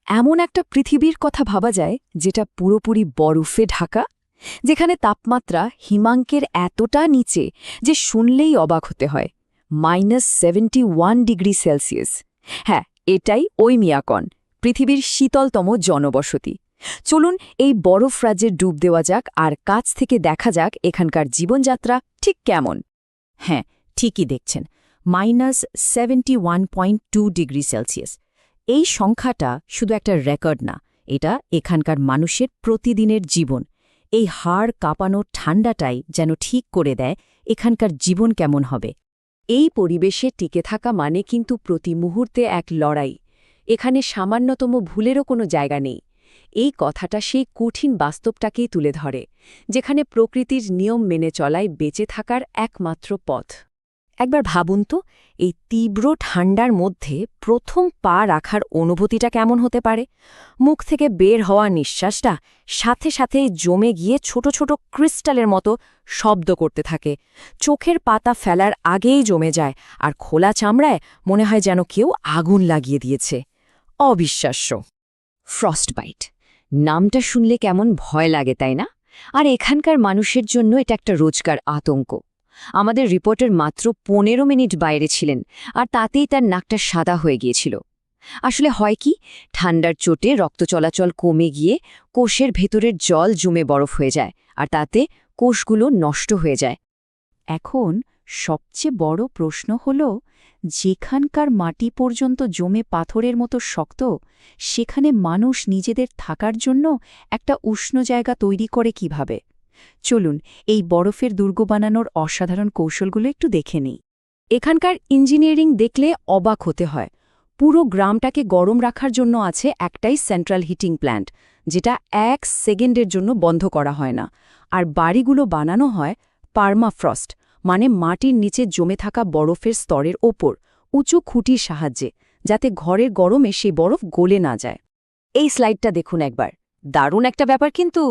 এমন একটা পৃথিবীর কথা ভাবা যায় যেটা পুরোপুরি বরফে ঢাকা, যেখানে তাপমাত্রা হিমাঙ্কের এতটা নিচে যে শুনলেই অবাক হতে হয়। -71 ডিগ্রি সেলসিয়াস। হ্যাঁ, এটাই ওই মিয়াকন, পৃথিবীর শীতলতম জনবসতি। চলুন এই বরফ রাজ্যে ডুব দেওয়া যাক আর কাছ থেকে দেখা যাক এখানকার জীবনযাত্রা ঠিক কেমন। হ্যাঁ, ঠিকই দেখছেন, -71.2 ডিগ্রি সেলসিয়াস। এই সংখ্যাটা শুধু একটা রেকর্ড না, এটা এখানকার মানুষের প্রতিদিনের জীবন। এই হাড় কাঁপানো ঠান্ডাটাই যেন ঠিক করে দেয় এখানকার জীবন কেমন হবে। এই পরিবেশে টিকে থাকা মানে কিন্তু প্রতি মুহূর্তে এক লড়াই। এখানে সামান্যতম ভুলেরও কোনো জায়গা নেই। এই কথাটা সেই কঠিন বাস্তবটাকেই তুলে ধরে, যেখানে প্রকৃতির নিয়ম মেনে চলাই বেঁচে থাকার একমাত্র পথ। একবার ভাবুন তো, এই তীব্র ঠান্ডার মধ্যে প্রথম পা রাখার অনুভূতিটা কেমন হতে পারে। মুখ থেকে বের হওয়া নিঃশ্বাসটা সাথে সাথে জমে গিয়ে ছোট ছোট ক্রিস্টালের মতো শব্দ করতে থাকে। চোখের পাতা ফেলার আগেই জমে যায়, আর খোলা চামড়ায় মনে হয় যেন কেউ আগুন লাগিয়ে দিয়েছে। অবিশ্বাস্য। ফ্রস্টবাইট নামটা শুনলে কেমন ভয় লাগে, তাই না? আর এখানকার মানুষের জন্য এটা একটা রোজকার আতঙ্ক। আমাদের রিপোর্টার মাত্র 15 মিনিট বাইরে ছিলেন, আর তাতেই তার নাকটা সাদা হয়ে গিয়েছিল। আসলে হয় কি, ঠান্ডার চোটে রক্ত চলাচল কমে গিয়ে কোষের ভেতরের জল জমে বরফ হয়ে যায়, আর তাতে কোষগুলো নষ্ট হয়ে যায়। এখন সবচেয়ে বড় প্রশ্ন হল, যেখানকার মাটি পর্যন্ত জমে পাথরের মতো শক্ত, সেখানে মানুষ নিজেদের থাকার জন্য একটা উষ্ণ জায়গা তৈরি করে কিভাবে। চলুন এই বরফের দুর্গ বানানোর অসাধারণ কৌশলগুলো একটু দেখে নিই। এখানকার ইঞ্জিনিয়ারিং দেখলে অবাক হতে হয়। পুরো গ্রামটাকে গরম রাখার জন্য আছে একটাই সেন্ট্রাল হিটিং প্ল্যান্ট, যেটা 1 সেকেন্ডের জন্য বন্ধ করা হয় না। আর বাড়িগুলো বানানো হয় পার্মাফ্রস্ট, মানে মাটির নিচে জমে থাকা বরফের স্তরের ওপর উঁচু খুঁটির সাহায্যে, যাতে ঘরের গরমে সেই বরফ গলে না যায়। এই স্লাইডটা দেখুন একবার, দারুণ একটা ব্যাপার কিন্তু।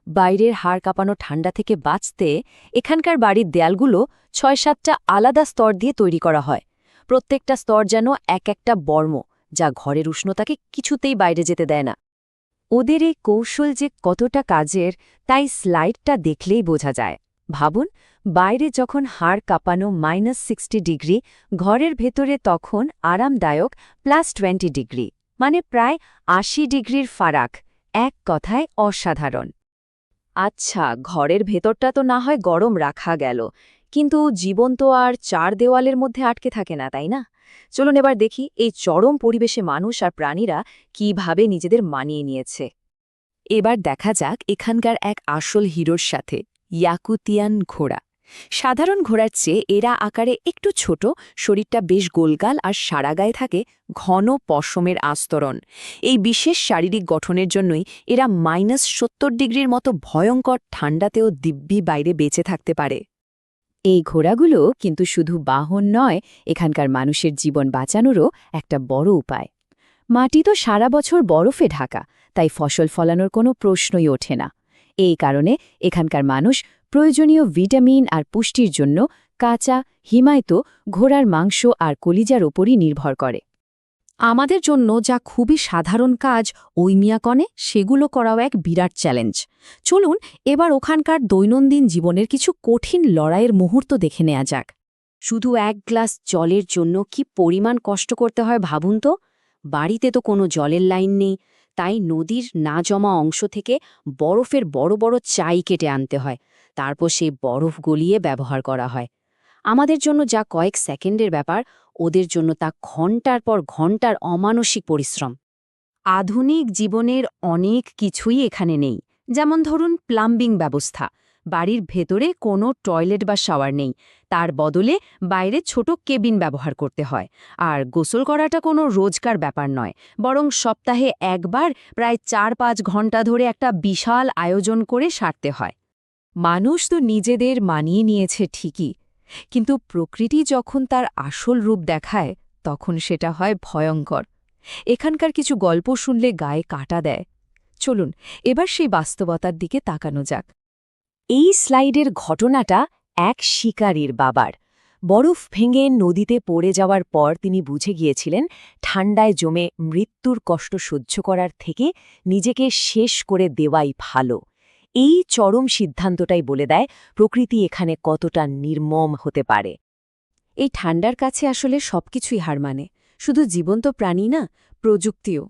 বাইরের হাড় কাঁপানো ঠান্ডা থেকে বাঁচতে এখানকার বাড়ির দেয়ালগুলো 6-7টা আলাদা স্তর দিয়ে তৈরি করা হয়। প্রত্যেকটা স্তর যেন এক একটা বর্ম, যা ঘরের উষ্ণতাকে কিছুতেই বাইরে যেতে দেয় না। ওদের এই কৌশল যে কতটা কাজের, তাই স্লাইডটা দেখলেই বোঝা যায়। ভাবুন, বাইরে যখন হাড় কাঁপানো -60 ডিগ্রি, ঘরের ভেতরে তখন আরামদায়ক +20 ডিগ্রি, মানে প্রায় 80 ডিগ্রির ফারাক। এক কথায় অসাধারণ। আচ্ছা, ঘরের ভেতরটা তো না হয় গরম রাখা গেল, কিন্তু জীবন তো আর 4 দেওয়ালের মধ্যে আটকে থাকে না, তাই না? চলুন এবার দেখি এই চরম পরিবেশে মানুষ আর প্রাণীরা কিভাবে নিজেদের মানিয়ে নিয়েছে। এবার দেখা যাক এখানকার এক আসল হিরোর সাথে, ইয়াকুতিয়ান ঘোড়া। সাধারণ ঘোড়ার চেয়ে এরা আকারে একটু ছোট, শরীরটা বেশ গোলগাল আর সারা গায়ে থাকে ঘন পশমের আস্তরণ। এই বিশেষ শারীরিক গঠনের জন্যই এরা -70 ডিগ্রির মতো ভয়ঙ্কর ঠান্ডাতেও দিব্যি বাইরে বেঁচে থাকতে পারে। এই ঘোড়াগুলো কিন্তু শুধু বাহন নয়, এখানকার মানুষের জীবন বাঁচানোরও একটা বড় উপায়। মাটি তো সারা বছর বরফে ঢাকা, তাই ফসল ফলানোর কোনো প্রশ্নই ওঠে না। এই কারণে এখানকার মানুষ প্রয়োজনীয় ভিটামিন আর পুষ্টির জন্য কাঁচা, হিমায়িত ঘোড়ার মাংস আর কলিজার ওপরই নির্ভর করে। আমাদের জন্য যা খুবই সাধারণ কাজ ওই মিয়াকনে, সেগুলো করাও এক বিরাট চ্যালেঞ্জ। চলুন এবার ওখানকার দৈনন্দিন জীবনের কিছু কঠিন লড়াইয়ের মুহূর্ত দেখে নেওয়া যাক। শুধু 1 গ্লাস জলের জন্য কি পরিমাণ কষ্ট করতে হয় ভাবুন তো। বাড়িতে তো কোনো জলের লাইন নেই, তাই নদীর না জমা অংশ থেকে বরফের বড় বড় চাই কেটে আনতে হয়, তারপর সেই বরফ গলিয়ে ব্যবহার করা হয়। আমাদের জন্য যা কয়েক সেকেন্ডের ব্যাপার, ওদের জন্য তা ঘণ্টার পর ঘণ্টার অমানসিক পরিশ্রম। আধুনিক জীবনের অনেক কিছুই এখানে নেই, যেমন ধরুন প্লাম্বিং ব্যবস্থা। বাড়ির ভেতরে কোনো টয়লেট বা শাওয়ার নেই, তার বদলে বাইরে ছোট কেবিন ব্যবহার করতে হয়। আর গোসল করাটা কোনো রোজকার ব্যাপার নয়, বরং সপ্তাহে একবার প্রায় 4-5 ঘণ্টা ধরে একটা বিশাল আয়োজন করে সারতে হয়। মানুষ তো নিজেদের মানিয়ে নিয়েছে ঠিকই, কিন্তু প্রকৃতি যখন তার আসল রূপ দেখায়, তখন সেটা হয় ভয়ঙ্কর। এখানকার কিছু গল্প শুনলে গায়ে কাঁটা দেয়। চলুন এবার সেই বাস্তবতার দিকে তাকানো যাক। এই স্লাইডের ঘটনাটা এক শিকারীর বাবার। বরফ ভেঙে নদীতে পড়ে যাওয়ার পর তিনি বুঝে গিয়েছিলেন ঠান্ডায় জমে মৃত্যুর কষ্ট সহ্য করার থেকে নিজেকে শেষ করে দেওয়াই ভালো। এই চরম সিদ্ধান্তটাই বলে দেয় প্রকৃতি এখানে কতটা নির্মম হতে পারে। এই ঠান্ডার কাছে আসলে সবকিছুই হার মানে, শুধু জীবন্ত প্রাণী না, প্রযুক্তিও।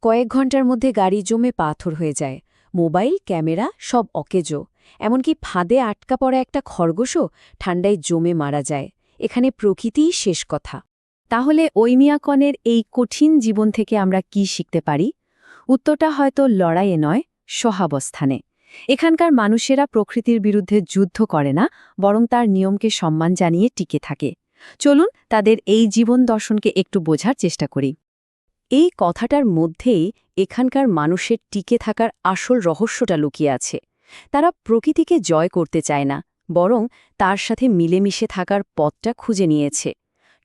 কয়েক ঘন্টার মধ্যে গাড়ি জমে পাথর হয়ে যায়, মোবাইল, ক্যামেরা সব অকেজো, এমনকি ফাঁদে আটকা পড়া একটা খরগোশও ঠান্ডায় জমে মারা যায়। এখানে প্রকৃতিই শেষ কথা। তাহলে ঐমিয়াকনের এই কঠিন জীবন থেকে আমরা কি শিখতে পারি? উত্তরটা হয়তো লড়াইয়ে নয়, সহাবস্থানে। এখানকার মানুষেরা প্রকৃতির বিরুদ্ধে যুদ্ধ করে না, বরং তার নিয়মকে সম্মান জানিয়ে টিকে থাকে। চলুন তাদের এই জীবন দর্শনকে একটু বোঝার চেষ্টা করি। এই কথাটার মধ্যেই এখানকার মানুষের টিকে থাকার আসল রহস্যটা লুকিয়ে আছে। তারা প্রকৃতিকে জয় করতে চায় না, বরং তার সাথে মিলেমিশে থাকার পথটা খুঁজে নিয়েছে।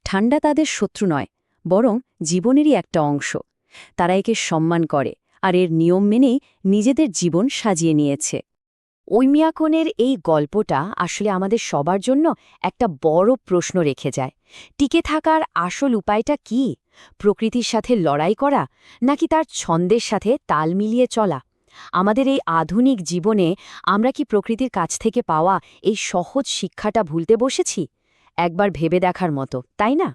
ঠান্ডা তাদের শত্রু নয়, বরং জীবনেরই একটা অংশ। তারা একে সম্মান করে আর এর নিয়ম মেনেই নিজেদের জীবন সাজিয়ে নিয়েছে। ঐমিয়াকনের এই গল্পটা আসলে আমাদের সবার জন্য একটা বড় প্রশ্ন রেখে যায়। টিকে থাকার আসল উপায়টা কি? প্রকৃতির সাথে লড়াই করা, নাকি তার ছন্দের সাথে তাল মিলিয়ে চলা? আমাদের এই আধুনিক জীবনে আমরা কি প্রকৃতির কাছ থেকে পাওয়া এই সহজ শিক্ষাটা ভুলতে বসেছি? একবার ভেবে দেখার মতো, তাই না?